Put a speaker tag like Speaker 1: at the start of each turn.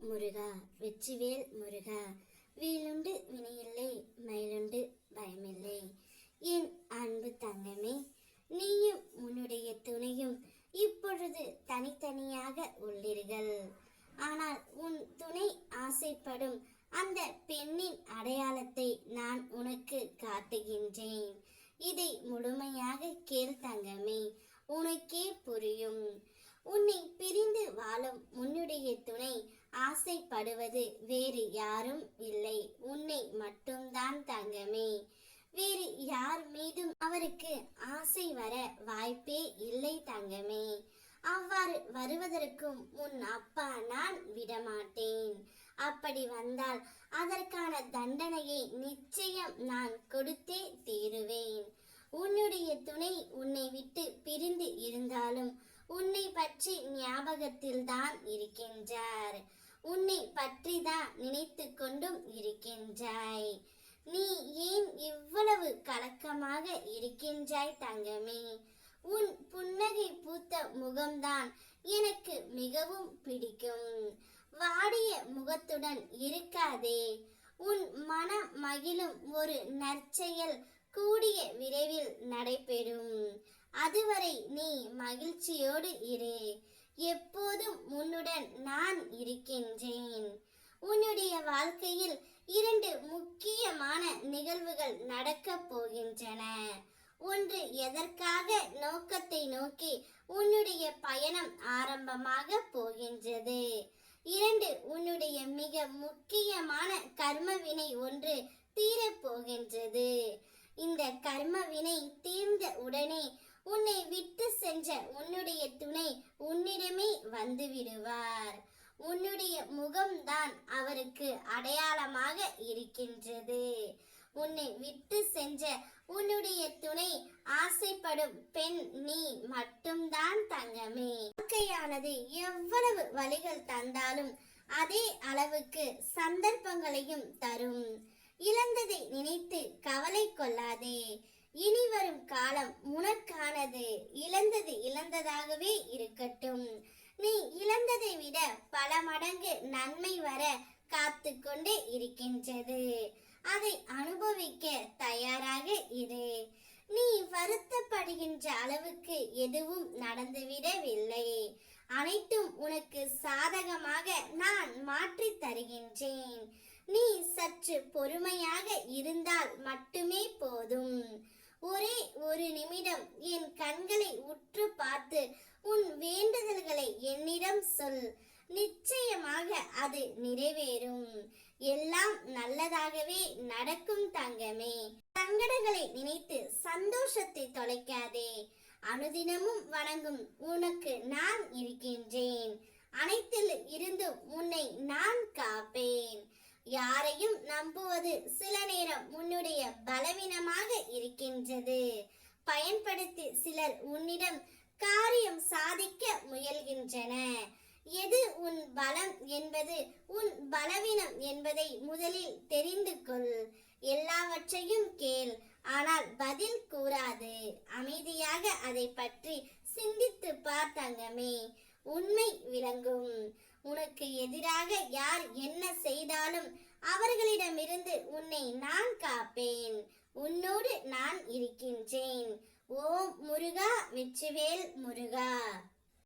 Speaker 1: முருகா வெற்றிவேல் முருகா. வீலுண்டு வினையில்லை, மயிலுண்டு பயமில்லை. என் அன்பு தங்கமே, நீயும் உன்னுடைய துணையும் இப்பொழுது தனித்தனியாக உள்ளீர்கள். ஆனால் உன் துணை ஆசைப்படும் அந்த பெண்ணின் அடையாளத்தை நான் உனக்கு காட்டுகின்றேன். இதை முழுமையாக கேள் தங்கமே, உனக்கே புரியும். உன்னை பிரிந்து வாழும் உன்னுடைய துணை ஆசைப்படுவது வேறு யாரும் இல்லை, உன்னை மட்டும்தான் தங்கமே. வேறு யார் மீதும் அவருக்கு ஆசை வர வாய்ப்பே இல்லை தங்கமே. அவ்வாறு வருவதற்கும் உன் அப்பா நான் விடமாட்டேன். அப்படி வந்தால் அதற்கான தண்டனையை நிச்சயம் நான் கொடுத்தே தீருவேன். உன்னுடைய துணை உன்னை விட்டு பிரிந்து இருந்தாலும் உன்னை பற்றி ஞாபகத்தில் தான் இருக்கின்றார். உன்னை பற்றி தான் நினைத்து கொண்டும் இருக்கின்றாய். நீ ஏன் இவ்வளவு கலக்கமாக இருக்கின்றாய் தங்கமே? உன் புன்னகை பூத்த முகம்தான் எனக்கு மிகவும் பிடிக்கும். வாடிய முகத்துடன் இருக்காதே. உன் மனம் மகிழும் ஒரு நற்செயல் கூடிய விரைவில் நடைபெறும். அதுவரை நீ மகிழ்ச்சியோடு இரு. எப்போதும் உன்னுடன் நான் இருக்கின்றேன். உன்னுடைய வாழ்க்கையில் 2 முக்கியமான நிகழ்வுகள் நடக்கப் போகின்றன. ஒன்று, எதற்காக நோக்கத்தை நோக்கி உன்னுடைய பயணம் ஆரம்பமாக போகின்றது. 2, உன்னுடைய மிக முக்கியமான கர்ம வினை ஒன்று தீரப் போகின்றது. இந்த கர்ம வினை தீர்ந்த உடனே உன்னை விட்டு சென்ற உன்னுடைய துணை உன்னிடமே வந்து விடுவார். உன்னுடைய முகம்தான் அவருக்கு அடையாளமாக இருக்கின்றது. உன்னை விட்டு சென்ற உன்னுடைய துணை ஆசைப்படும் பெண் நீ மட்டும்தான் தங்கமே. வாழ்க்கையானது எவ்வளவு வழிகள் தந்தாலும் அதே அளவுக்கு சந்தர்ப்பங்களையும் தரும். இழந்ததை நினைத்து கவலை கொள்ளாதே. இனி வரும் காலம் உனக்கானது. இழந்தது இழந்ததாகவே இருக்கட்டும். நீ இழந்ததை விட பல மடங்கு நன்மை வர காத்து கொண்டே இருக்கின்றது. அதை அனுபவிக்க தயாராக இரு. நீ வருத்தப்படுகின்ற அளவுக்கு எதுவும் நடந்துவிடவில்லை. அனைத்தும் உனக்கு சாதகமாக நான் மாற்றி தருகின்றேன். நீ சற்று பொறுமையாக இருந்தால் மட்டுமே போதும். ஒரே ஒரு நிமிடம் என் கண்களை உற்று பார்த்து உன் வேண்டுதல்களை என்னிடம் சொல். நிச்சயமாக அது நிறைவேறும். எல்லாம் நல்லதாகவே நடக்கும் தங்கமே. சங்கடங்களை நினைத்து சந்தோஷத்தை தொலைக்காதே. அனுதினமும் வணங்கும் உனக்கு நான் இருக்கின்றேன். அனைத்தில் இருந்தும் உன்னை நான் காப்பேன். யாரையும் நம்புவது சில நேரம் உன்னுடைய பலவீனமாக இருக்கின்றது. பயன்படுத்தி சிலர் உன்னிடம் காரியம் சாதிக்க முயல்கின்றன. எது உன் பலம் என்பது உன் பலவீனம் என்பதை முதலில் தெரிந்து கொள். எல்லாவற்றையும் கேள், ஆனால் பதில் கூறாது. அமைதியாக அதை பற்றி சிந்தித்து பார் தங்கமே. உண்மை விளங்கும். உனக்கு எதிராக யார் என்ன செய்தாலும் அவர்களிடமிருந்து உன்னை நான் காப்பேன். உன்னோடு நான் இருக்கின்றேன். ஓம் முருகா வெற்றிவேல் முருகா.